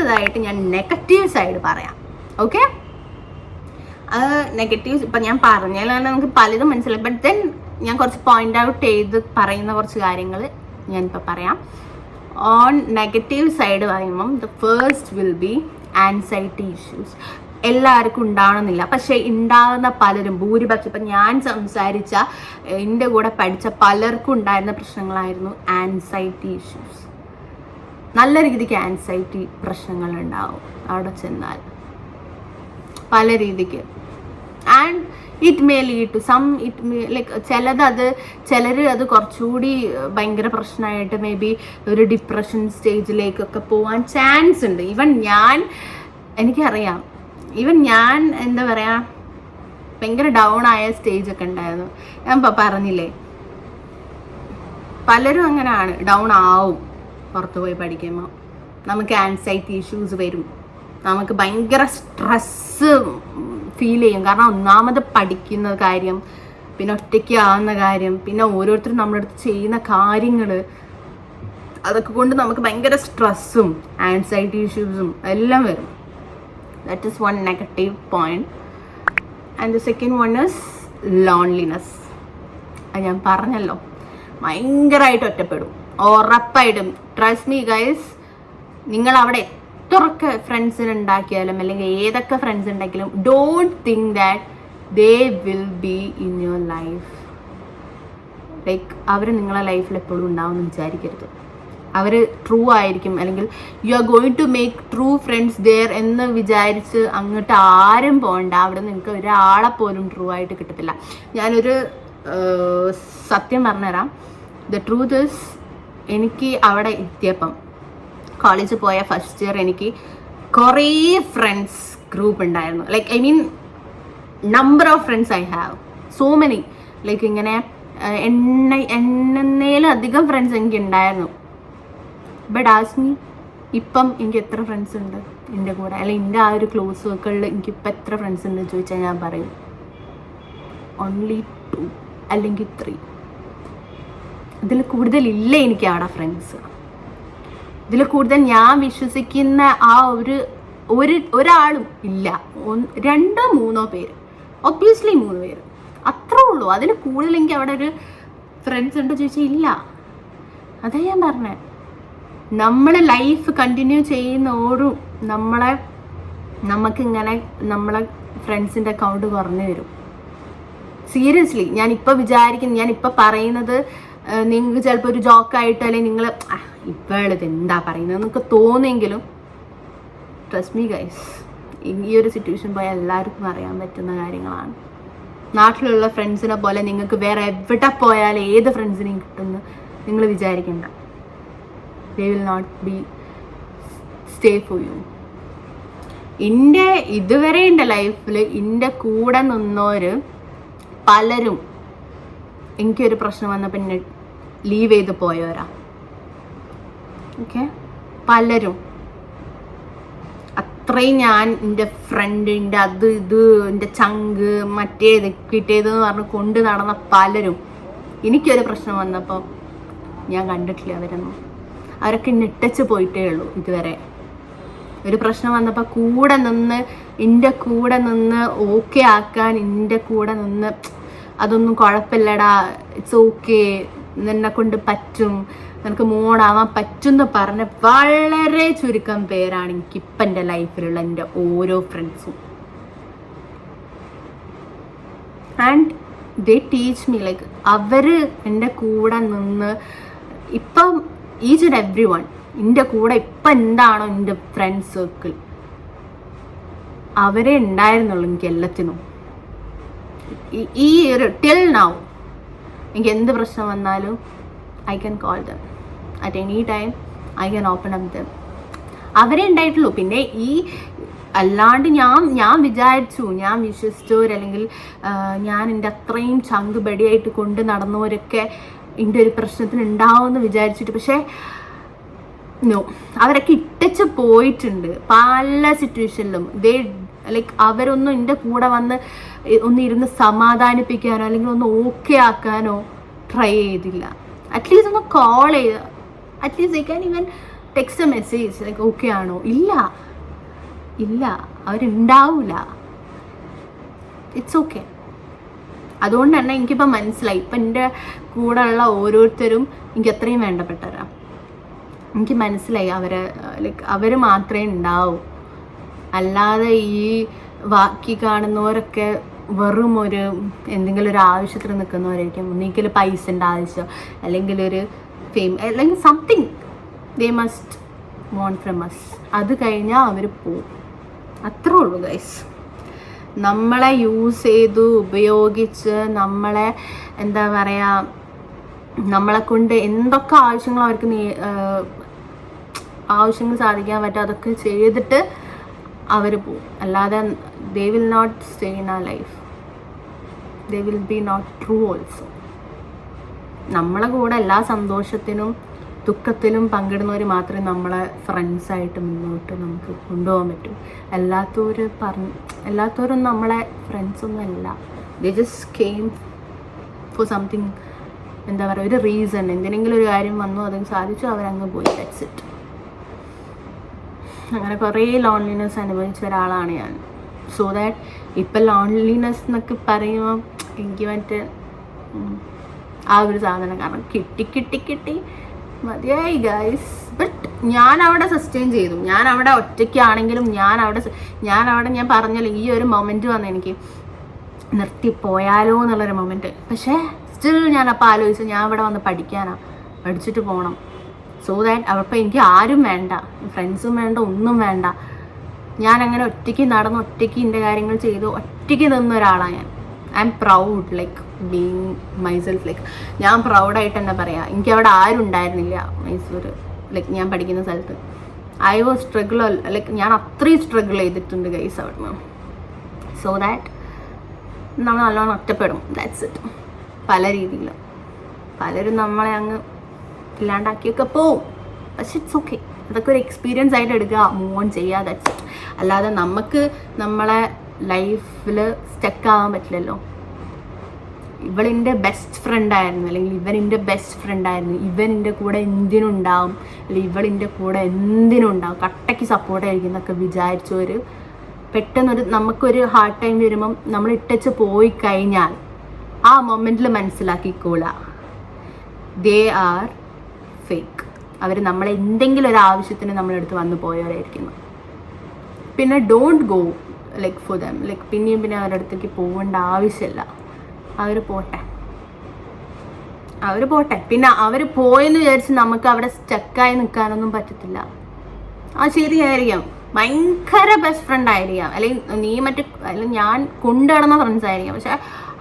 അടുത്തതായിട്ട് ഞാൻ negative side പറയാം. ഓക്കെ, നെഗറ്റീവ്സ് ഇപ്പം ഞാൻ പറഞ്ഞാൽ നമുക്ക് പലതും മനസ്സിലായി. ബട്ട് ദെൻ ഞാൻ കുറച്ച് പോയിന്റ് ഔട്ട് ചെയ്ത് പറയുന്ന കുറച്ച് കാര്യങ്ങൾ ഞാനിപ്പോൾ പറയാം. ഓൺ നെഗറ്റീവ് സൈഡ് പറയുമ്പം the first will be anxiety issues. എല്ലാവർക്കും ഉണ്ടാവണമെന്നില്ല, പക്ഷേ ഉണ്ടാകുന്ന പലരും ഭൂരിപക്ഷം ഇപ്പം ഞാൻ സംസാരിച്ച എൻ്റെ കൂടെ പഠിച്ച പലർക്കും ഉണ്ടായിരുന്ന പ്രശ്നങ്ങളായിരുന്നു ആൻസൈറ്റി ഇഷ്യൂസ്. നല്ല രീതിക്ക് ആൻസൈറ്റി പ്രശ്നങ്ങളുണ്ടാവും അവിടെ ചെന്നാൽ പല രീതിക്ക്. And it may lead to some, it may like ചിലർ അത് കുറച്ചുകൂടി ഭയങ്കര പ്രശ്നമായിട്ട് മേ ബി ഒരു ഡിപ്രഷൻ സ്റ്റേജിലേക്കൊക്കെ പോകാൻ ചാൻസ് ഉണ്ട്. എനിക്കറിയാം, ഈവൻ ഞാൻ എന്താ പറയുക, ഭയങ്കര ഡൗൺ ആയ സ്റ്റേജൊക്കെ ഉണ്ടായിരുന്നു. ഞാൻ പറഞ്ഞില്ലേ, പലരും അങ്ങനെയാണ്, ഡൗൺ ആവും. പുറത്ത് പോയി പഠിക്കുമ്പോൾ നമുക്ക് ആൻസൈറ്റി ഇഷ്യൂസ് വരും, നമുക്ക് ഭയങ്കര സ്ട്രെസ്സ് ഫീൽ ചെയ്യും. കാരണം ഒന്നാമത് പഠിക്കുന്ന കാര്യം, പിന്നെ ഒറ്റയ്ക്ക് ആവുന്ന കാര്യം, പിന്നെ ഓരോരുത്തരും നമ്മുടെ അടുത്ത് ചെയ്യുന്ന കാര്യങ്ങൾ, അതൊക്കെ കൊണ്ട് നമുക്ക് ഭയങ്കര സ്ട്രെസ്സും ആൻസൈറ്റി ഇഷ്യൂസും എല്ലാം വരും. That is one negative point. And the second one is loneliness. അത് ഞാൻ പറഞ്ഞല്ലോ, ഭയങ്കരമായിട്ട് ഒറ്റപ്പെടും ഉറപ്പായിട്ടും. ട്രസ്റ്റ് മീ ഗൈസ്, നിങ്ങൾ അവിടെ എത്രയൊക്കെ ഫ്രണ്ട്സിന് ഉണ്ടാക്കിയാലും അല്ലെങ്കിൽ ഏതൊക്കെ ഫ്രണ്ട്സ് ഉണ്ടെങ്കിലും don't think that they will be in your life. Like അവർ നിങ്ങളെ ലൈഫിൽ എപ്പോഴും ഉണ്ടാവും എന്ന് വിചാരിക്കരുത്. അവർ ട്രൂ ആയിരിക്കും, അല്ലെങ്കിൽ you are going to make true friends there എന്ന് വിചാരിച്ച് അങ്ങോട്ട് ആരും പോകണ്ട. അവിടെ നിങ്ങൾക്ക് ഒരാളെ പോലും ട്രൂ ആയിട്ട് കിട്ടത്തില്ല. ഞാനൊരു സത്യം പറഞ്ഞുതരാം. ദ ട്രൂത്ത് ഈസ്, എനിക്ക് അവിടെ എത്തിയപ്പം കോളേജിൽ പോയ ഫസ്റ്റ് ഇയർ എനിക്ക് കുറേ ഫ്രണ്ട്സ് ഗ്രൂപ്പ് ഉണ്ടായിരുന്നു. Like I mean number of friends I have so many. Like ഇങ്ങനെ എണ്ണേലും അധികം ഫ്രണ്ട്സ് എനിക്ക് ഉണ്ടായിരുന്നു. ബട്ട് ആസ്ക് മീ, ഇപ്പം എനിക്ക് എത്ര ഫ്രണ്ട്സ് ഉണ്ട് എൻ്റെ കൂടെ, അല്ലെങ്കിൽ എൻ്റെ ആ ഒരു ക്ലോസ് സർക്കിളിൽ എനിക്കിപ്പോൾ എത്ര ഫ്രണ്ട്സ് ഉണ്ടെന്ന് ചോദിച്ചാൽ ഞാൻ പറയും ഓൺലി 2 അല്ലെങ്കിൽ 3. ഇതിൽ കൂടുതലില്ല എനിക്ക് അവിടെ ഫ്രണ്ട്സ്. ഇതിൽ കൂടുതൽ ഞാൻ വിശ്വസിക്കുന്ന ആ ഒരാളും ഇല്ല. 2 or 3 പേര്, ഒബ്വിയസ്ലി 3 പേര്, അത്രേ ഉള്ളൂ. അതിൽ കൂടുതൽ എനിക്ക് അവിടെ ഒരു ഫ്രണ്ട്സ് ഉണ്ടോ ചോദിച്ചാൽ ഇല്ല. അതേ ഞാൻ പറഞ്ഞത്, നമ്മൾ ലൈഫ് കണ്ടിന്യൂ ചെയ്യുന്നോടും നമുക്കിങ്ങനെ നമ്മളെ ഫ്രണ്ട്സിൻ്റെ അക്കൗണ്ട് കുറഞ്ഞു വരും. സീരിയസ്ലി ഞാനിപ്പോൾ വിചാരിക്കുന്നു, ഞാനിപ്പോൾ പറയുന്നത് നിങ്ങൾക്ക് ചിലപ്പോൾ ഒരു ജോക്കായിട്ട് അല്ലെങ്കിൽ നിങ്ങൾ ഇപ്പോഴത് എന്താ പറയുന്നത് എന്നൊക്കെ തോന്നിയെങ്കിലും ട്രസ്റ്റ് മീ ഗൈസ്, ഈ ഒരു സിറ്റുവേഷൻ പോയാൽ എല്ലാവർക്കും അറിയാൻ പറ്റുന്ന കാര്യങ്ങളാണ്. നാട്ടിലുള്ള ഫ്രണ്ട്സിനെ പോലെ നിങ്ങൾക്ക് വേറെ എവിടെ പോയാലും ഏത് ഫ്രണ്ട്സിനെയും കിട്ടുമെന്ന് നിങ്ങൾ വിചാരിക്കണ്ട. they will not be stay for you. ഇതുവരെ എൻ്റെ ലൈഫിൽ എൻ്റെ കൂടെ നിന്നോര് പലരും എനിക്കൊരു പ്രശ്നം വന്നപ്പോൾ എന്നെ ലീവ് ചെയ്ത് പോയവരാ. ഓക്കെ, പലരും അത്രയും ഞാൻ എൻ്റെ ഫ്രണ്ടിൻ്റെ അത് ഇത് എൻ്റെ ചങ്ക് മറ്റേത് കിട്ടിയതെന്ന് പറഞ്ഞ് കൊണ്ട് നടന്ന പലരും എനിക്കൊരു പ്രശ്നം വന്നപ്പോൾ ഞാൻ കണ്ടിട്ടില്ല അവരൊന്നും. അവരൊക്കെ ഇട്ടച്ച് പോയിട്ടേ ഉള്ളൂ ഇതുവരെ. ഒരു പ്രശ്നം വന്നപ്പോൾ എൻ്റെ കൂടെ നിന്ന് ഓക്കെ ആക്കാൻ, എൻ്റെ കൂടെ നിന്ന് അതൊന്നും കുഴപ്പമില്ലടാ, ഇറ്റ്സ് ഓക്കെ, നിന്നെ കൊണ്ട് പറ്റും, നിനക്ക് മൂടാവാൻ പറ്റും എന്ന് പറഞ്ഞ വളരെ ചുരുക്കം പേരാണ് എനിക്കിപ്പം എൻ്റെ ലൈഫിലുള്ള എൻ്റെ ഓരോ ഫ്രണ്ട്സും. And they teach me, like അവർ എൻ്റെ കൂടെ നിന്ന് ഇപ്പം ഈച്ച് ആൻഡ് എവ്രി വൺ എൻ്റെ കൂടെ ഇപ്പം എന്താണോ എൻ്റെ ഫ്രണ്ട് സർക്കിൾ, അവരെ ഉണ്ടായിരുന്നുള്ളൂ എനിക്ക് എല്ലാത്തിനും. ഈ ഒരു ടിൽ നൗ എനിക്ക് എന്ത് പ്രശ്നം വന്നാലും I can call dum at any time, I can open up dum. അവരെ ഉണ്ടായിട്ടുള്ളൂ. പിന്നെ അല്ലാണ്ട് ഞാൻ വിശ്വസിച്ചവരല്ലെങ്കിൽ ഞാൻ എൻ്റെ അത്രയും ചങ്ക് ബടിയായിട്ട് കൊണ്ട് നടന്നവരൊക്കെ എൻ്റെ ഒരു പ്രശ്നത്തിന് ഉണ്ടാവുമെന്ന് വിചാരിച്ചിട്ട്, പക്ഷേ നോ, അവരൊക്കെ ഇട്ടച്ച് പോയിട്ടുണ്ട് പല സിറ്റുവേഷനിലും. ലൈക്ക് അവരൊന്നും എൻ്റെ കൂടെ വന്ന് ഇരുന്ന് സമാധാനിപ്പിക്കാനോ അല്ലെങ്കിൽ ഒന്ന് ഓക്കെ ആക്കാനോ ട്രൈ ചെയ്തില്ല. അറ്റ്ലീസ്റ്റ് ഒന്ന് കോൾ ചെയ്ത്, at least I can even text message like okay ആണോ? ഇല്ല അവരുണ്ടാവില്ല. It's okay. അതുകൊണ്ട് തന്നെ എനിക്കിപ്പോൾ മനസ്സിലായി, ഇപ്പം എൻ്റെ കൂടെ ഉള്ള ഓരോരുത്തരും എനിക്ക് അത്രയും വേണ്ടപ്പെട്ടവരാണ്. എനിക്ക് മനസ്സിലായി അവർ മാത്രമേ ഉണ്ടാവൂ. അല്ലാതെ ഈ ബാക്കി കാണുന്നവരൊക്കെ വെറും ഒരു എന്തെങ്കിലും ഒരു ആവശ്യത്തിന് നിൽക്കുന്നവരായിരിക്കും. ഒന്നിക്കൽ പൈസൻ്റെ ആവശ്യം, അല്ലെങ്കിൽ ഒരു ഫെയിം, അല്ലെങ്കിൽ something they must want from us. അത് കഴിഞ്ഞാൽ അവർ പോവും. അത്രേ ഉള്ളൂ ഗൈസ്. നമ്മളെ യൂസ് ചെയ്തു ഉപയോഗിച്ച് നമ്മളെ എന്താ പറയുക, നമ്മളെ കൊണ്ട് എന്തൊക്കെ ആവശ്യങ്ങൾ അവർക്ക് ആവശ്യങ്ങൾ സാധിക്കാൻ പറ്റും അതൊക്കെ ചെയ്തിട്ട് അവർ പോവും. അല്ലാതെ they will not stay in our life. They will be not true also. നമ്മളെ കൂടെ എല്ലാ സന്തോഷത്തിനും ദുഃഖത്തിലും പങ്കിടുന്നവർ മാത്രമേ നമ്മളെ ഫ്രണ്ട്സായിട്ട് മുന്നോട്ട് നമുക്ക് കൊണ്ടുപോകാൻ പറ്റൂ. എല്ലാത്തവരും നമ്മളെ ഫ്രണ്ട്സൊന്നും അല്ല. They just came for something, എന്താ പറയുക, ഒരു റീസൺ. എന്തിനെങ്കിലും ഒരു കാര്യം വന്നു, അത് സാധിച്ചു, അവരങ്ങ് പോയി. That's it. അങ്ങനെ കുറേ ലോൺലിനെസ് അനുഭവിച്ച ഒരാളാണ് ഞാൻ. സോ ദാറ്റ് ഇപ്പം ലോൺലിനെസ് എന്നൊക്കെ പറയുമ്പോൾ എനിക്ക് മറ്റേ ആ ഒരു സാധനം കാരണം കിട്ടി മതിയായി ഗൈസ്. ബട്ട് ഞാൻ അവിടെ സസ്റ്റെയിൻ ചെയ്തു. ഞാൻ അവിടെ ഒറ്റയ്ക്കാണെങ്കിലും ഞാൻ പറഞ്ഞല്ലോ, ഈ ഒരു മൊമെൻറ്റ് വന്ന് എനിക്ക് നിർത്തിപ്പോയാലോ എന്നുള്ളൊരു മൊമെൻറ്റ്. പക്ഷേ സ്റ്റിൽ ഞാൻ അപ്പോൾ ആലോചിച്ചു, ഞാൻ ഇവിടെ വന്ന് പഠിച്ചിട്ട് പോകണം. സോ ദാറ്റ് അവിടെ എനിക്ക് ആരും വേണ്ട, ഫ്രണ്ട്സും വേണ്ട, ഒന്നും വേണ്ട. ഞാൻ അങ്ങനെ ഒറ്റയ്ക്ക് നടന്ന് ഒറ്റയ്ക്ക് എൻ്റെ കാര്യങ്ങൾ ചെയ്തു ഒറ്റയ്ക്ക് നിന്ന ഒരാളാണ് ഞാൻ. I am proud like being myself. Like ഞാൻ പ്രൗഡായിട്ട് തന്നെ പറയാം. എനിക്ക് അവിടെ ആരും ഉണ്ടായിരുന്നില്ല മൈസൂർ, ലൈക്ക് ഞാൻ പഠിക്കുന്ന സ്ഥലത്ത്. ഐ വാസ് സ്ട്രഗിൾ, ലൈക്ക് ഞാൻ അത്രയും സ്ട്രഗിൾ ചെയ്തിട്ടുണ്ട് ഗൈസ് അവിടുന്ന്. സോ ദാറ്റ് നമ്മൾ നല്ലോണം ഒറ്റപ്പെടും. That's it. പല രീതിയിലും പലരും നമ്മളെ അങ്ങ് ഇല്ലാണ്ടാക്കിയൊക്കെ പോവും. പക്ഷെ ഇറ്റ്സ് ഓക്കെ. അതൊക്കെ ഒരു എക്സ്പീരിയൻസ് ആയിട്ട് എടുക്കുക, മൂവ് ഓൺ ചെയ്യുക. That's it. അല്ലാതെ നമുക്ക് നമ്മളെ ലൈഫിൽ സ്റ്റക്കാവാൻ പറ്റില്ലല്ലോ. ഇവളിൻ്റെ ബെസ്റ്റ് ഫ്രണ്ടായിരുന്നു, അല്ലെങ്കിൽ ഇവനിൻ്റെ ബെസ്റ്റ് ഫ്രണ്ടായിരുന്നു, ഇവനിൻ്റെ കൂടെ എന്തിനുണ്ടാവും, അല്ലെങ്കിൽ ഇവളിൻ്റെ കൂടെ എന്തിനുണ്ടാവും, കട്ടയ്ക്ക് സപ്പോർട്ടായിരിക്കും എന്നൊക്കെ വിചാരിച്ചവർ പെട്ടെന്നൊരു നമുക്കൊരു ഹാർഡ് ടൈം വരുമ്പം നമ്മൾ ഇട്ടച്ച് പോയി കഴിഞ്ഞാൽ ആ മൊമെൻറ്റിൽ മനസ്സിലാക്കിക്കോളാം, ദേ ആർ ഫേക്ക്. അവർ നമ്മളെ എന്തെങ്കിലും ഒരു ആവശ്യത്തിന് നമ്മളെടുത്ത് വന്നു പോയവരായിരിക്കുന്നു. പിന്നെ don't go like for them. Like പിന്നെയും അവരുടെ അടുത്തേക്ക് പോകേണ്ട ആവശ്യമില്ല. അവർ പോട്ടെ. പിന്നെ അവർ പോയെന്ന് വിചാരിച്ച് നമുക്ക് അവിടെ സ്റ്റക്കായി നിൽക്കാനൊന്നും പറ്റത്തില്ല. അത് ശരിയായിരിക്കാം, ഭയങ്കര ബെസ്റ്റ് ഫ്രണ്ട് ആയിരിക്കാം, അല്ലെങ്കിൽ ഞാൻ കൊണ്ടു നടന്ന ഫ്രണ്ട്സ് ആയിരിക്കാം. പക്ഷെ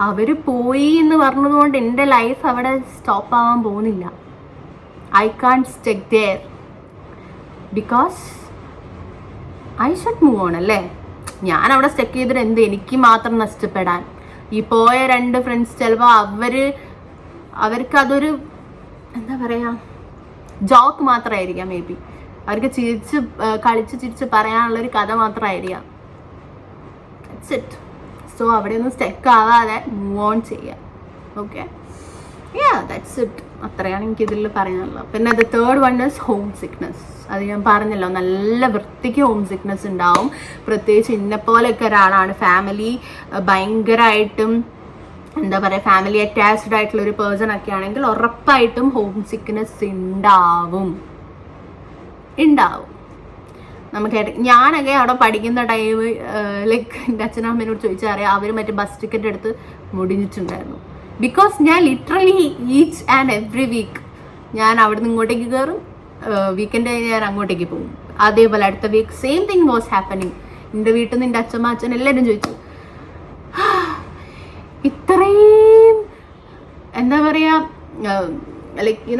അവർ പോയി എന്ന് പറഞ്ഞതുകൊണ്ട് എൻ്റെ ലൈഫ് അവിടെ സ്റ്റോപ്പ് ആവാൻ പോകുന്നില്ല. I can't stuck there because I should move on അല്ലേ. ഞാൻ അവിടെ സ്റ്റക്ക് ചെയ്തിട്ട് എനിക്ക് മാത്രം നഷ്ടപ്പെടാൻ. ഈ പോയ 2 ഫ്രണ്ട്സ് ചിലപ്പോൾ അവർക്ക് അതൊരു എന്താ പറയുക, ജോക്ക് മാത്രമായിരിക്കാം. മേ ബി അവർക്ക് കളിച്ച് പറയാനുള്ളൊരു കഥ മാത്രമായിരിക്കാം. That's it. സോ അവിടെ ഒന്നും സ്റ്റക്ക് ആവാതെ മൂവ് ഓൺ ചെയ്യുക. Okay, that's it. അത്രയാണ് എനിക്കിതിൽ പറയാനുള്ളത്. പിന്നെ the third one is home sickness. അത് ഞാൻ പറഞ്ഞല്ലോ, നല്ല വൃത്തിക്ക് ഹോം സിക്നെസ് ഉണ്ടാവും. പ്രത്യേകിച്ച് ഇന്നെപ്പോലെയൊക്കെ ഒരാളാണ് ഫാമിലി ഭയങ്കരമായിട്ടും എന്താ പറയുക, ഫാമിലി അറ്റാച്ച്ഡ് ആയിട്ടുള്ള ഒരു പേഴ്സൺ ഒക്കെ ആണെങ്കിൽ ഉറപ്പായിട്ടും ഹോം സിക്നെസ് ഉണ്ടാവും. നമുക്ക് ഞാനൊക്കെ അവിടെ പഠിക്കുന്ന ടൈം ലൈക്ക് എൻ്റെ അച്ഛനമ്മേനോട് ചോദിച്ചാൽ അറിയാം, അവർ മറ്റേ ബസ് ടിക്കറ്റ് എടുത്ത് മുടിഞ്ഞിട്ടുണ്ടായിരുന്നു. ബിക്കോസ് ഞാൻ literally each and every week ഞാൻ അവിടെ നിന്ന് ഇങ്ങോട്ടേക്ക് കയറും, വീക്കെൻഡ് ഞാൻ അങ്ങോട്ടേക്ക് പോകും. അതേപോലെ അടുത്ത week same thing was happening. എൻ്റെ വീട്ടിൽ നിന്ന് എൻ്റെ അച്ഛൻ എല്ലാവരും ചോദിച്ചു, ഇത്രയും എന്താ പറയുക ലൈക്ക്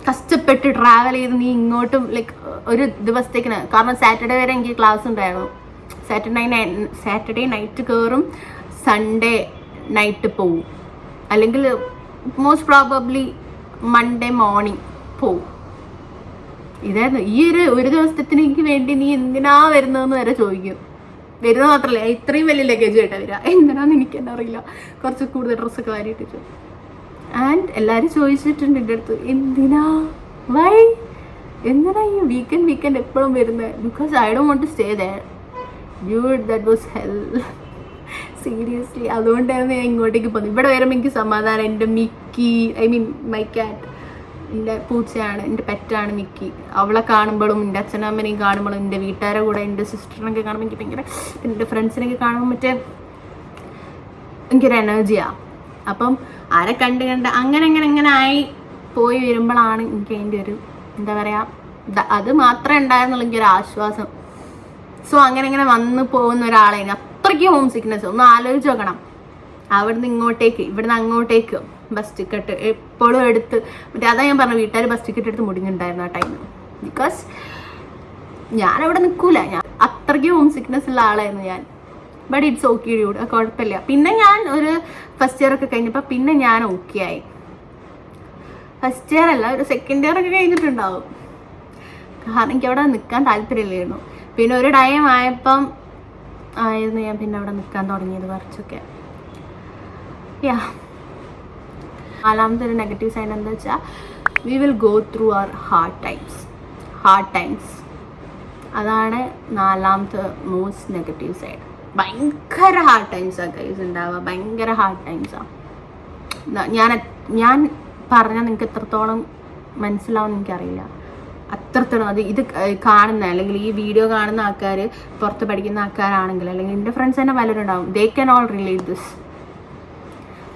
കഷ്ടപ്പെട്ട് ട്രാവൽ ചെയ്ത് നീ ഇങ്ങോട്ടും ലൈക്ക് ഒരു ദിവസത്തേക്കിന്, കാരണം സാറ്റർഡേ വരെ എനിക്ക് ക്ലാസ് ഉണ്ടായിരുന്നു. സാറ്റർഡേ നൈറ്റ് കയറും, സൺഡേ നൈറ്റ് പോവും, അല്ലെങ്കിൽ മോസ്റ്റ് പ്രോബബ്ലി മൺഡേ മോർണിംഗ് പോവും. ഇതായിരുന്നു. ഈ ഒരു ദിവസത്തിനേക്ക് വേണ്ടി നീ എന്തിനാ വരുന്നതെന്ന് വരെ ചോദിക്കും. വരുന്നത് മാത്രമല്ല, ഇത്രയും വലിയ ലഗേജ് ആയിട്ടാ വരിക. എന്തിനാന്ന് എനിക്ക് തന്നെ അറിയില്ല. കുറച്ച് കൂടുതൽ ഡ്രസ്സൊക്കെ വാരിയിട്ടിട്ട്. ആൻഡ് എല്ലാവരും ചോദിച്ചിട്ടുണ്ട് എൻ്റെ അടുത്ത്, എന്തിനാ, വൈ എന്തിനാ ഈ വീക്കെൻഡ് എപ്പോഴും വരുന്നത്? Because I don't want to stay there. Dude, that was hell. Seriously. അതുകൊണ്ടായിരുന്നു ഞാൻ ഇങ്ങോട്ടേക്ക് പോകുന്നത്. ഇവിടെ വരുമ്പോൾ എനിക്ക് സമാധാനം. എൻ്റെ Mickey, I mean my cat, എൻ്റെ പൂച്ചയാണ്, എൻ്റെ പെറ്റാണ് മിക്കി. അവളെ കാണുമ്പോഴും എൻ്റെ അച്ഛനമ്മനെയും കാണുമ്പോഴും എൻ്റെ വീട്ടുകാരെ കൂടെ എൻ്റെ സിസ്റ്ററിനൊക്കെ കാണുമ്പോൾ എനിക്ക് ഭയങ്കര, എൻ്റെ ഫ്രണ്ട്സിനൊക്കെ കാണുമ്പോൾ മറ്റേ എനിക്കൊരു എനർജിയാണ്. അപ്പം ആരെ കണ്ട് അങ്ങനെ ആയി പോയി വരുമ്പോഴാണ് എനിക്ക് അതിൻ്റെ ഒരു എന്താ പറയുക, അത് മാത്രമേ ഉണ്ടായിരുന്നുള്ളൂ എനിക്കൊരു ആശ്വാസം. സോ അങ്ങനെ വന്ന് പോകുന്ന ഒരാളെ അത്രയ്ക്ക് ഹോം സിക്നെസ്. ഒന്ന് ആലോചിച്ച് നോക്കണം. അവിടുന്ന് ഇങ്ങോട്ടേക്ക്, ഇവിടുന്ന് അങ്ങോട്ടേക്ക് ബസ് ടിക്കറ്റ് എപ്പോഴും എടുത്ത്, മറ്റേ അതാ ഞാൻ പറഞ്ഞു, വീട്ടുകാർ ബസ് ടിക്കറ്റ് എടുത്ത് മുടിഞ്ഞിട്ടുണ്ടായിരുന്നു ആ ടൈമിൽ. ബിക്കോസ് ഞാനവിടെ നിൽക്കൂല, ഞാൻ അത്രയ്ക്ക് ഹോം സിക്നെസ് ഉള്ള ആളായിരുന്നു ഞാൻ. ബട്ട് ഇറ്റ്സ് ഓക്കെ ഡ്യൂഡ്, കുഴപ്പമില്ല. പിന്നെ ഞാൻ ഒരു ഫസ്റ്റ് ഇയർ ഒക്കെ കഴിഞ്ഞപ്പോൾ പിന്നെ ഞാൻ ഓക്കെ ആയി. ഫസ്റ്റ് ഇയർ അല്ല, ഒരു സെക്കൻഡ് ഇയർ ഒക്കെ കഴിഞ്ഞിട്ടുണ്ടാവും. കാരണം എനിക്ക് അവിടെ നിൽക്കാൻ താല്പര്യമില്ലായിരുന്നു. പിന്നെ ഒരു ടൈം ആയപ്പം ആയിരുന്നു ഞാൻ പിന്നെ അവിടെ നിൽക്കാൻ തുടങ്ങിയത് കുറച്ചൊക്കെ. നാലാമത്തെ ഒരു നെഗറ്റീവ് സൈഡ് എന്താ വെച്ചാൽ, we will go through our hard times. അതാണ് നാലാമത്തെ മോസ്റ്റ് നെഗറ്റീവ് സൈഡ്. ഭയങ്കര ഹാർഡ് ടൈംസാണ് ഗൈസ് ഉണ്ടാവുക, ഭയങ്കര ഹാർഡ് ടൈംസാണ്. ഞാൻ പറഞ്ഞാൽ നിങ്ങൾക്ക് എത്രത്തോളം മനസ്സിലാവും എനിക്കറിയില്ല. അത്രത്തോളം അത് ഇത് കാണുന്ന, അല്ലെങ്കിൽ ഈ വീഡിയോ കാണുന്ന ആൾക്കാർ, പുറത്ത് പഠിക്കുന്ന ആൾക്കാരാണെങ്കിൽ, അല്ലെങ്കിൽ എൻ്റെ ഫ്രണ്ട്സ് തന്നെ പലരും ഉണ്ടാവും, they can all relate this.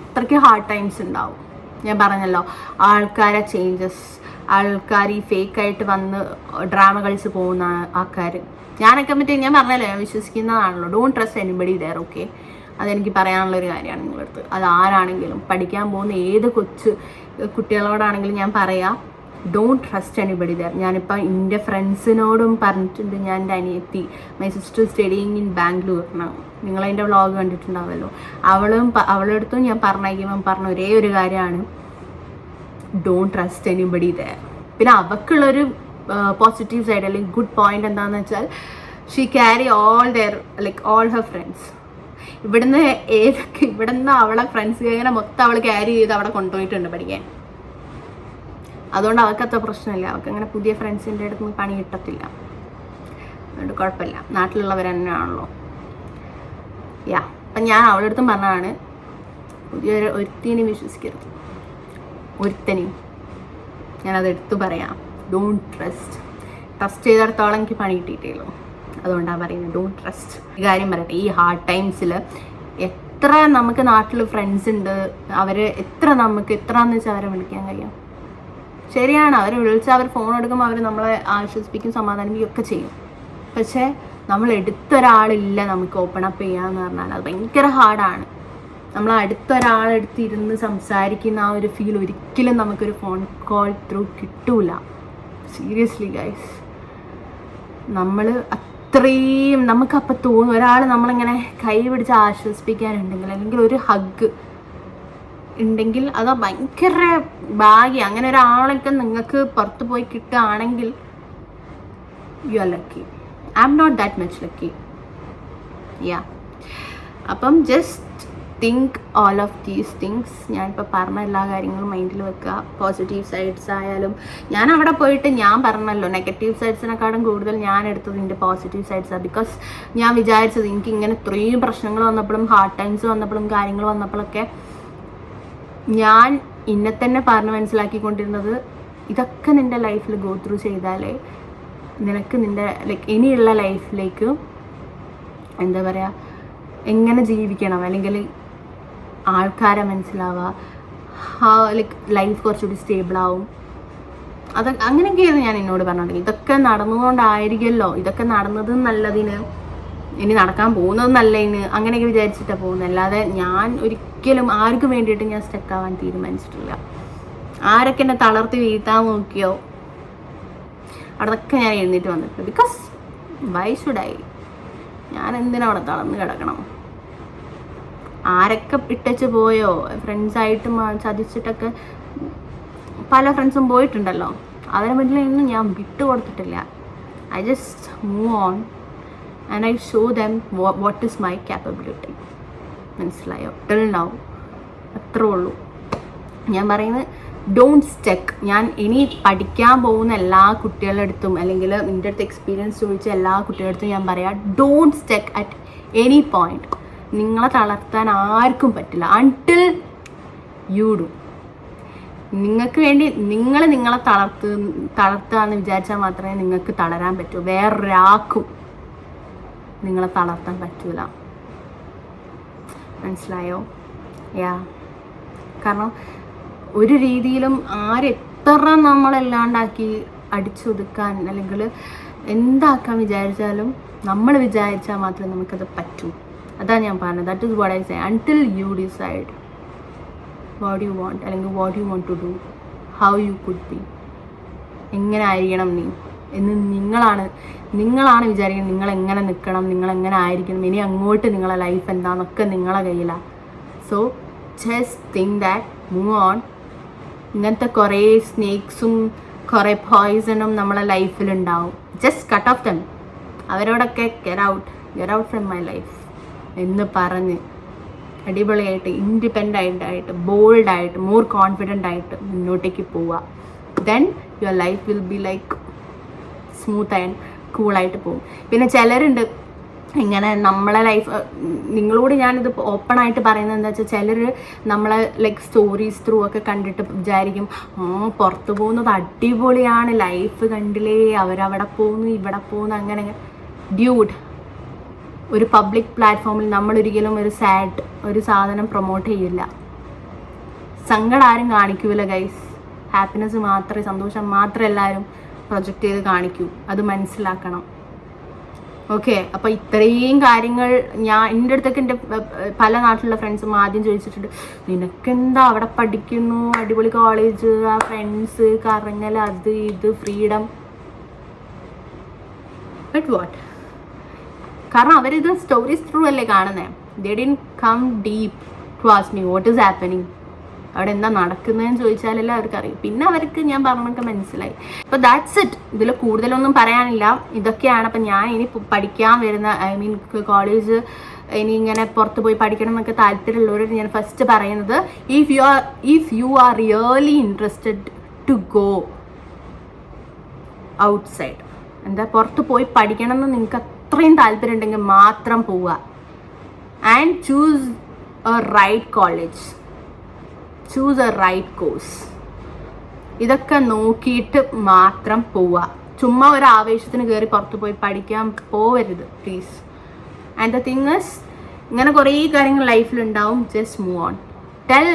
അത്രയ്ക്ക് ഹാർഡ് ടൈംസ് ഉണ്ടാവും. ഞാൻ പറഞ്ഞല്ലോ, ആൾക്കാരെ ചേഞ്ചസ്, ആൾക്കാർ ഈ ഫേക്കായിട്ട് വന്ന് ഡ്രാമ കളിച്ച് പോകുന്ന ആൾക്കാർ. ഞാനൊക്കെ മറ്റേ ഞാൻ പറഞ്ഞല്ലോ, ഞാൻ വിശ്വസിക്കുന്നതാണല്ലോ, don't trust anybody there. Okay, അതെനിക്ക് പറയാനുള്ളൊരു കാര്യമാണ് നിങ്ങളുടെ അടുത്ത്. അത് ആരാണെങ്കിലും, പഠിക്കാൻ പോകുന്ന ഏത് കുട്ടികളോടാണെങ്കിലും ഞാൻ പറയാം, ഡോണ്ട് ട്രസ്റ്റ് എനിബഡി ദെയർ. ഞാനിപ്പോൾ എൻ്റെ ഫ്രണ്ട്സിനോടും പറഞ്ഞിട്ടുണ്ട്. ഞാൻ എൻ്റെ അനിയത്തി, my sister studying in Bangalore, നിങ്ങളതിൻ്റെ വ്ളോഗ് കണ്ടിട്ടുണ്ടാവുമല്ലോ, അവളുടെ അടുത്തും ഞാൻ പറഞ്ഞ ഒരേ ഒരു കാര്യമാണ്, ഡോണ്ട് ട്രസ്റ്റ് എനിബഡി ദെയർ. പിന്നെ അവൾക്കുള്ളൊരു പോസിറ്റീവ് സൈഡ് അല്ലെങ്കിൽ ഗുഡ് പോയിന്റ് എന്താണെന്ന് വെച്ചാൽ, she carry all her friends. ഇവിടുന്ന് അവളെ ഫ്രണ്ട്സ് ഇങ്ങനെ മൊത്തം അവൾ ക്യാരി ചെയ്ത് അവിടെ കൊണ്ടുപോയിട്ടുണ്ട് പഠിക്കാൻ. അതുകൊണ്ട് അവൾക്കത്ര പ്രശ്നമില്ല. അവൾക്ക് അങ്ങനെ പുതിയ ഫ്രണ്ട്സിൻ്റെ അടുത്ത് നിന്ന് പണി കിട്ടത്തില്ല. അതുകൊണ്ട് കുഴപ്പമില്ല, നാട്ടിലുള്ളവർ തന്നെയാണല്ലോ. അപ്പം ഞാൻ അവളുടെ അടുത്തും പറഞ്ഞതാണ്, ഒരുത്തിനെയും വിശ്വസിക്കരുത്, ഒരുത്തനെയും. ഞാനത് എടുത്തു പറയാം, ഡോണ്ട് ട്രസ്റ്റ് ചെയ്തിടത്തോളം എനിക്ക് പണി കിട്ടിയിട്ടേയുള്ളൂ. അതുകൊണ്ടാണ് പറയുന്നത്, ഡോണ്ട് ട്രസ്റ്റ്. ഈ കാര്യം പറയട്ടെ, ഈ ഹാർഡ് ടൈംസിൽ എത്ര നമുക്ക് നാട്ടിൽ ഫ്രണ്ട്സ് ഉണ്ട്, എത്രയെന്ന് വെച്ചാൽ അവരെ വിളിക്കാൻ കഴിയും. ശരിയാണ്, അവർ വിളിച്ചാൽ അവർ ഫോൺ എടുക്കുമ്പോൾ അവർ നമ്മളെ ആശ്വസിപ്പിക്കും, സമാധാനിപ്പിക്കും ഒക്കെ ചെയ്യും. പക്ഷേ നമ്മൾ അടുത്തൊരാളില്ല നമുക്ക് ഓപ്പൺ അപ്പ് ചെയ്യാന്ന് പറഞ്ഞാൽ അത് ഭയങ്കര ഹാർഡാണ്. നമ്മൾ അടുത്തൊരാളെടുത്തിരുന്ന് സംസാരിക്കുന്ന ആ ഒരു ഫീൽ ഒരിക്കലും നമുക്കൊരു ഫോൺ കോൾ ത്രൂ കിട്ടൂല. സീരിയസ്ലി ഗൈസ്, നമ്മൾ അത്രയും നമുക്കപ്പം തോന്നും, ഒരാൾ നമ്മളിങ്ങനെ കൈ പിടിച്ച് ആശ്വസിപ്പിക്കാനുണ്ടെങ്കിൽ, അല്ലെങ്കിൽ ഒരു ഹഗ് ഉണ്ടെങ്കിൽ അത് ഭയങ്കര ഭാഗ്യം. അങ്ങനെ ഒരാളൊക്കെ നിങ്ങൾക്ക് പുറത്ത് പോയി കിട്ടുകയാണെങ്കിൽ you are lucky. I am not that much lucky. അപ്പം just think all of these things. ഞാനിപ്പോൾ പറഞ്ഞ എല്ലാ കാര്യങ്ങളും മൈൻഡിൽ വെക്കുക. പോസിറ്റീവ് സൈഡ്സ് ആയാലും, ഞാൻ അവിടെ പോയിട്ട് ഞാൻ പറഞ്ഞല്ലോ, നെഗറ്റീവ് സൈഡ്സിനെക്കാളും കൂടുതൽ ഞാൻ എടുത്തത് എൻ്റെ പോസിറ്റീവ് സൈഡ്സാണ്. ബിക്കോസ് ഞാൻ വിചാരിച്ചത് എനിക്ക് ഇങ്ങനെ ഇത്രയും പ്രശ്നങ്ങൾ വന്നപ്പോഴും ഹാർഡ് ടൈംസ് വന്നപ്പോഴും കാര്യങ്ങൾ വന്നപ്പോഴൊക്കെ ഞാൻ ഇന്നെ തന്നെ പറഞ്ഞ് മനസ്സിലാക്കിക്കൊണ്ടിരുന്നത്, ഇതൊക്കെ നിൻ്റെ ലൈഫിൽ ഗോ ത്രൂ ചെയ്താലേ നിനക്ക് നിൻ്റെ ഇനിയുള്ള ലൈഫിലേക്ക് എന്താ പറയുക, എങ്ങനെ ജീവിക്കണം, അല്ലെങ്കിൽ ആൾക്കാരെ മനസ്സിലാവുക, ലൈഫ് കുറച്ചുകൂടി സ്റ്റേബിളാവും. അങ്ങനെയൊക്കെയായിരുന്നു ഞാൻ എന്നോട് പറഞ്ഞത്. ഇതൊക്കെ നടന്നുകൊണ്ടായിരിക്കുമല്ലോ, ഇതൊക്കെ നടന്നത് നല്ലതിന്, ഇനി നടക്കാൻ പോകുന്നത് നല്ലതിന്, അങ്ങനെയൊക്കെ വിചാരിച്ചിട്ടാണ് പോകുന്നത്. അല്ലാതെ ഞാൻ ഒരിക്കലും ആർക്കും വേണ്ടിയിട്ട് ഞാൻ സ്റ്റക്കാവാൻ തീരുമാനിച്ചിട്ടില്ല. ആരൊക്കെ എന്നെ തളർത്തി വീഴ്ത്താൻ നോക്കിയോ അതൊക്കെ ഞാൻ എഴുന്നേറ്റ് വന്നിട്ടുണ്ട്. Because why should I? ഞാൻ എന്തിനാ അവിടെ തളർന്ന് കിടക്കണം? ആരൊക്കെ ഇട്ടച്ച് പോയോ, ഫ്രണ്ട്സായിട്ടും ചതിച്ചിട്ടൊക്കെ പല ഫ്രണ്ട്സും പോയിട്ടുണ്ടല്ലോ, അവരെ വീട്ടിലൊന്നും ഞാൻ വിട്ടുകൊടുത്തിട്ടില്ല. I just move on and I show them what is my capability. മനസ്സിലായോ? ടിൽ നൗ അത്രേ ഉള്ളൂ ഞാൻ പറയുന്നത്. Don't stuck. ഞാൻ ഇനി പഠിക്കാൻ പോകുന്ന എല്ലാ കുട്ടികളുടെ അടുത്തും അല്ലെങ്കിൽ എൻ്റെ അടുത്ത് എക്സ്പീരിയൻസ് ചോദിച്ച എല്ലാ കുട്ടികളുടെ അടുത്തും ഞാൻ പറയാം, don't stuck at any point. നിങ്ങളെ തളർത്താൻ ആർക്കും പറ്റില്ല അൺടിൽ യു ഡു. നിങ്ങൾക്ക് വേണ്ടി നിങ്ങളെ തളർത്തുക എന്ന് വിചാരിച്ചാൽ മാത്രമേ നിങ്ങൾക്ക് തളരാൻ പറ്റൂ. വേറൊരാൾക്കും നിങ്ങളെ തളർത്താൻ പറ്റൂല. മനസ്സിലായോ? കാരണം ഒരു രീതിയിലും ആരെത്ര നമ്മളല്ലാണ്ടാക്കി അടിച്ചൊതുക്കാൻ അല്ലെങ്കിൽ എന്താക്കാൻ വിചാരിച്ചാലും നമ്മൾ വിചാരിച്ചാൽ മാത്രമേ നമുക്കത് പറ്റൂ. അതാണ് ഞാൻ പറഞ്ഞത്. That is what I say. Until you decide what you want, അല്ലെങ്കിൽ what you want to do, how you could be, എങ്ങനെ ആയിരിക്കണം നീ എന്ന് നിങ്ങളാണ് വിചാരിക്കുന്നത്. നിങ്ങളെങ്ങനെ നിൽക്കണം, നിങ്ങളെങ്ങനെ ആയിരിക്കണം, ഇനി അങ്ങോട്ട് നിങ്ങളെ ലൈഫ് എന്താണെന്നൊക്കെ നിങ്ങളെ കയ്യിലാണ്. So just think that, move on. ഇങ്ങനത്തെ കുറേ സ്നേക്സും കുറേ പോയിസണും നമ്മളെ ലൈഫിലുണ്ടാവും. Just cut off them. അവരോടൊക്കെ get out from my life എന്ന് പറഞ്ഞ് അടിപൊളിയായിട്ട് ഇൻഡിപെൻഡൻ്റ് ആയിട്ട് ബോൾഡായിട്ട് മോർ കോൺഫിഡൻ്റ് ആയിട്ട് മുന്നോട്ടേക്ക് പോവുക. Then your life will be like smooth and കൂളായിട്ട് പോകും. പിന്നെ ചിലരുണ്ട് ഇങ്ങനെ നമ്മളെ ലൈഫ്, നിങ്ങളോട് ഞാനിത് ഓപ്പണായിട്ട് പറയുന്നത് എന്താ വെച്ചാൽ, ചിലർ നമ്മളെ ലൈക്ക് സ്റ്റോറീസ് ത്രൂ ഒക്കെ കണ്ടിട്ട് വിചാരിക്കും, പുറത്ത് പോകുന്നത് അടിപൊളിയാണ്, ലൈഫ് കണ്ടില്ലേ, അവരവിടെ പോകുന്നു ഇവിടെ പോകുന്നു അങ്ങനെ. ഡ്യൂഡ്, ഒരു പബ്ലിക് പ്ലാറ്റ്ഫോമിൽ നമ്മളൊരിക്കലും ഒരു സാധനം പ്രൊമോട്ട് ചെയ്യില്ല. സങ്കടം ആരും കാണിക്കൂല ഗൈസ്. ഹാപ്പിനെസ് മാത്രമേ, സന്തോഷം മാത്രമേ എല്ലാവരും പ്രൊജക്റ്റ് ചെയ്ത് കാണിക്കൂ. അത് മനസ്സിലാക്കണം. ഓക്കെ, അപ്പോൾ ഇത്രയും കാര്യങ്ങൾ എൻ്റെ അടുത്തൊക്കെ എൻ്റെ പല നാട്ടിലുള്ള ഫ്രണ്ട്സും ആദ്യം ചോദിച്ചിട്ടുണ്ട്, നിനക്കെന്താ അവിടെ പഠിക്കുന്നു, അടിപൊളി കോളേജ്, ആ ഫ്രണ്ട്സ്, കറങ്ങൽ, അത് ഇത്, ഫ്രീഡം. But what? കാരണം അവരിത് സ്റ്റോറീസ് ത്രൂ അല്ലേ കാണുന്നത്. They didn't come deep to ask me what is happening, അവിടെ എന്താ നടക്കുന്നതെന്ന് ചോദിച്ചാലല്ലേ അവർക്കറിയും. പിന്നെ അവർക്ക് ഞാൻ പറഞ്ഞൊക്കെ മനസ്സിലായി. അപ്പോൾ ദാറ്റ്സ് ഇറ്റ്. ഇതിൽ കൂടുതലൊന്നും പറയാനില്ല. ഇതൊക്കെയാണ്. അപ്പം ഞാൻ ഇനി പഠിക്കാൻ വരുന്ന, കോളേജ് ഇനി ഇങ്ങനെ പുറത്ത് പോയി പഠിക്കണം എന്നൊക്കെ താല്പര്യമുള്ളവരോട് ഞാൻ ഫസ്റ്റ് പറയുന്നത്, if you are really interested to go outside, എന്താ പുറത്ത് പോയി പഠിക്കണം എന്ന് നിങ്ങൾക്ക് അത്രയും താല്പര്യം ഉണ്ടെങ്കിൽ മാത്രം പോവുക. And choose a right college, choose a right course. ഇതൊക്കെ നോക്കിയിട്ട് മാത്രം പോവുക. ചുമ്മാ ഒരു ആവേശത്തിന് കയറി പുറത്ത് പോയി പഠിക്കാൻ പോവരുത് please. And the thing is, ഇങ്ങനെ കുറേ കാര്യങ്ങൾ ലൈഫിലുണ്ടാവും. Just move on. Tell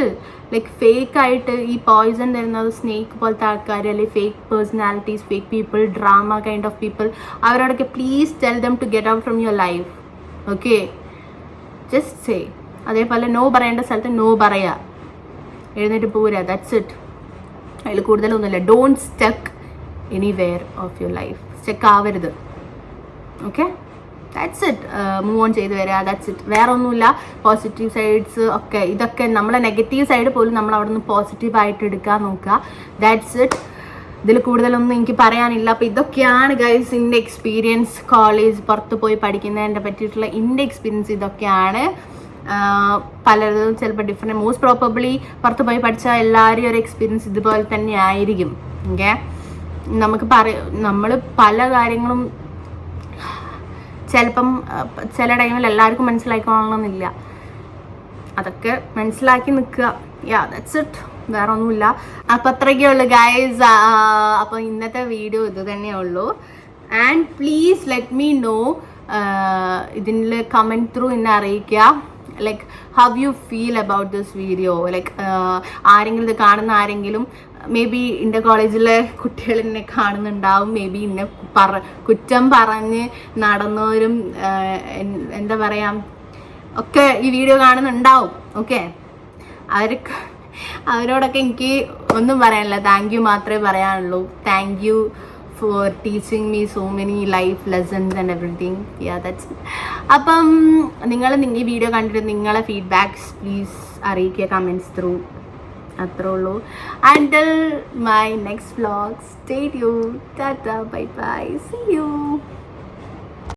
like ഫേക്കായിട്ട് ഈ പോയിസൺ തരുന്നത് സ്നേക്ക് പോലത്തെ ആൾക്കാർ, അല്ലെങ്കിൽ fake personalities, fake people, drama kind of people, അവരോടൊക്കെ please tell them to get out from your life. Okay, just say. അതേപോലെ നോ പറയേണ്ട സ്ഥലത്ത് നോ പറയുക, എഴുന്നേറ്റ് പോരുക. That's it. അതിൽ കൂടുതലൊന്നുമില്ല. Don't stuck anywhere of your life. Stuck ആവരുത്. Okay, that's it. Move on ചെയ്ത് വരിക. That's it. വേറെ ഒന്നുമില്ല. പോസിറ്റീവ് സൈഡ്സ് ഒക്കെ, ഇതൊക്കെ നമ്മളെ നെഗറ്റീവ് സൈഡ് പോലും നമ്മൾ അവിടെ നിന്ന് പോസിറ്റീവായിട്ട് എടുക്കാൻ നോക്കുക. That's it. ഇതിൽ കൂടുതലൊന്നും എനിക്ക് പറയാനില്ല. അപ്പോൾ ഇതൊക്കെയാണ് ഗൈസ് എൻ്റെ എക്സ്പീരിയൻസ്. കോളേജ് പുറത്ത് പോയി പഠിക്കുന്നതിനെ പറ്റിയിട്ടുള്ള എൻ്റെ എക്സ്പീരിയൻസ് ഇതൊക്കെയാണ്. പലരും ചിലപ്പോൾ ഡിഫറെൻറ്റ്, മോസ്റ്റ് പ്രോബബ്ലി പുറത്ത് പോയി പഠിച്ചാൽ എല്ലാവരും ഒരു എക്സ്പീരിയൻസ് ഇതുപോലെ തന്നെ ആയിരിക്കും. ഓക്കെ, നമ്മൾ പല കാര്യങ്ങളും ചിലപ്പം ചില ടൈമിൽ എല്ലാവർക്കും മനസ്സിലാക്കിക്കൊള്ളണമെന്നില്ല. അതൊക്കെ മനസ്സിലാക്കി നിൽക്കുക. That's it. വേറെ ഒന്നുമില്ല. അപ്പോൾ അത്രയൊക്കെ ഉള്ളൂ ഗൈസ്. അപ്പോൾ ഇന്നത്തെ വീഡിയോ ഇത് തന്നെയുള്ളൂ. And please let me know, ഇതിൽ കമൻറ്റ് ത്രൂ എന്നെ അറിയിക്കുക, like how you feel about this video. Like ആരെങ്കിലും ഇത് കാണുന്ന ആരെങ്കിലും മേ ബി എൻ്റെ കോളേജിലെ കുട്ടികൾ എന്നെ കാണുന്നുണ്ടാവും. മേ ബി എന്നെ കുറ്റം പറഞ്ഞ് നടന്നവരും എന്താ പറയുക ഒക്കെ ഈ വീഡിയോ കാണുന്നുണ്ടാവും. ഓക്കെ, അവരോടൊക്കെ എനിക്ക് ഒന്നും പറയാനില്ല. താങ്ക് യു മാത്രമേ പറയാനുള്ളൂ. Thank you for teaching me so many life lessons and everything. That's it. അപ്പം നിങ്ങൾ ഈ വീഡിയോ കണ്ടിട്ട് നിങ്ങളെ ഫീഡ്ബാക്സ് പ്ലീസ് അറിയിക്കുക കമൻറ്റ്സ് ത്രൂ. അത്രേ ഉള്ളൂ. Until my next vlog, stay tuned. Tata, bye bye, see you.